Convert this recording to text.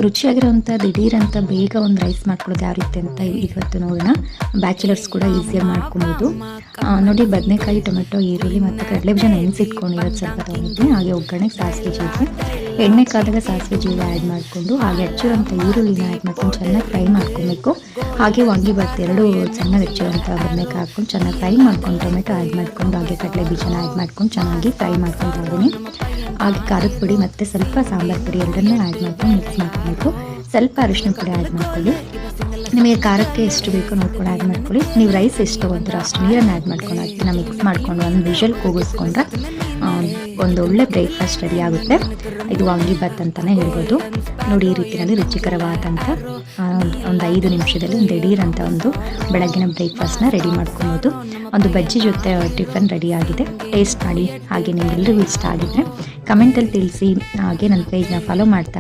ರುಚಿಯಾಗಿರೋಂಥ ದಿಢೀರಂತ ಬೇಗ ಒಂದು ರೈಸ್ ಮಾಡ್ಕೊಳ್ಳೋದು ಯಾವ ರೀತಿ ಅಂತ ಇವತ್ತು ನೋಡೋಣ. ಬ್ಯಾಚುಲರ್ಸ್ ಕೂಡ ಈಸಿಯಾಗಿ ಮಾಡ್ಕೊಬೋದು. ನೋಡಿ, ಬದನೆಕಾಯಿ, ಟೊಮೆಟೊ, ಈರುಳ್ಳಿ ಮತ್ತು ಕಡಲೆಬೀಜ ನೆನೆಸಿಟ್ಕೊಂಡಿರೋದು ಸ್ವಲ್ಪ ತೊಗೊಂಡಿದ್ದೀನಿ. ಹಾಗೆ ಒಗ್ಗರಣೆಗೆ ಸಾಸಿವೆ ಜೀರಿಗೆ, ಎಣ್ಣೆ ಕಾದಾಗ ಸಾಸಿವೆ ಜೀರಿಗೆ ಆ್ಯಡ್ ಮಾಡಿಕೊಂಡು ಹಾಗೆ ಹೆಚ್ಚಿರೋಂಥ ಈರುಳ್ಳಿನ ಆ್ಯಡ್ ಮಾಡ್ಕೊಂಡು ಚೆನ್ನಾಗಿ ಫ್ರೈ ಮಾಡ್ಕೊಬೇಕು. ಹಾಗೆ ವಾಂಗಿಬಾತ್ ಎರಡು ಚೆನ್ನಾಗಿ ಹೆಚ್ಚಿರೋಂಥ ಬದನೆಕಾಯಿ ಹಾಕ್ಕೊಂಡು ಚೆನ್ನಾಗಿ ಫ್ರೈ ಮಾಡ್ಕೊಂಡು ಟೊಮೆಟೊ ಆ್ಯಡ್ ಮಾಡಿಕೊಂಡು ಹಾಗೆ ಕಡಲೆಬೀಜನ ಆ್ಯಡ್ ಮಾಡ್ಕೊಂಡು ಚೆನ್ನಾಗಿ ಫ್ರೈ ಮಾಡ್ಕೊತಾ ಇದ್ದೀನಿ. ಹಾಗೆ ಖಾರದ ಪುಡಿ ಮತ್ತು ಸ್ವಲ್ಪ ಸಾಂಬಾರು ಪುಡಿ ಎರಡನ್ನೇ ಆ್ಯಡ್ ಮಾಡ್ಕೊಂಡು ಮಿಕ್ಸ್ ಮಾಡ್ಕೊಬೇಕು. ಸ್ವಲ್ಪ ಅರಿಶಿನ ಪುಡಿ ಆ್ಯಡ್ ಮಾಡ್ಕೊಳ್ಳಿ. ನಿಮಗೆ ಖಾರಕ್ಕೆ ಎಷ್ಟು ಬೇಕೋ ನೋಡ್ಕೊಂಡು ಆ್ಯಡ್ ಮಾಡ್ಕೊಳ್ಳಿ. ನೀವು ರೈಸ್ ಎಷ್ಟು ತೊಗೊತೀರೋ ಅಷ್ಟು ನೀರನ್ನು ಆ್ಯಡ್ ಮಾಡ್ಕೊಂಡು ಅದನ್ನ ಮಿಕ್ಸ್ ಮಾಡ್ಕೊಂಡು ಒಂದು ವಿಷಲ್ ಕೂಗಿಸ್ಕೊಂಡ್ರೆ ಒಂದು ಒಳ್ಳೆ ಬ್ರೇಕ್ಫಾಸ್ಟ್ ರೆಡಿ ಆಗುತ್ತೆ. ಇದು ವಾಂಗಿಬಾತ್ ಅಂತಲೇ ಹೇಳ್ಬೋದು. ನೋಡಿ, ಈ ರೀತಿಯಲ್ಲಿ ರುಚಿಕರವಾದಂಥ ಒಂದು 5 ನಿಮಿಷದಲ್ಲಿ ಒಂದು ದಿಢೀರಂಥ ಒಂದು ಬೆಳಗ್ಗಿನ ಬ್ರೇಕ್ಫಾಸ್ಟ್ನ ರೆಡಿ ಮಾಡ್ಕೊಬೋದು. ಒಂದು ಬಜ್ಜಿ ಜೊತೆ ಟಿಫನ್ ರೆಡಿ ಆಗಿದೆ. ಟೇಸ್ಟ್ ಮಾಡಿ. ಹಾಗೆ ನಿಮಗೆಲ್ಲರಿಗೂ ಇಷ್ಟ ಆಗಿದ್ರೆ ಕಮೆಂಟಲ್ಲಿ ತಿಳಿಸಿ. ಹಾಗೆ ನನ್ನ ಪೇಜ್ನ ಫಾಲೋ ಮಾಡ್ತಾ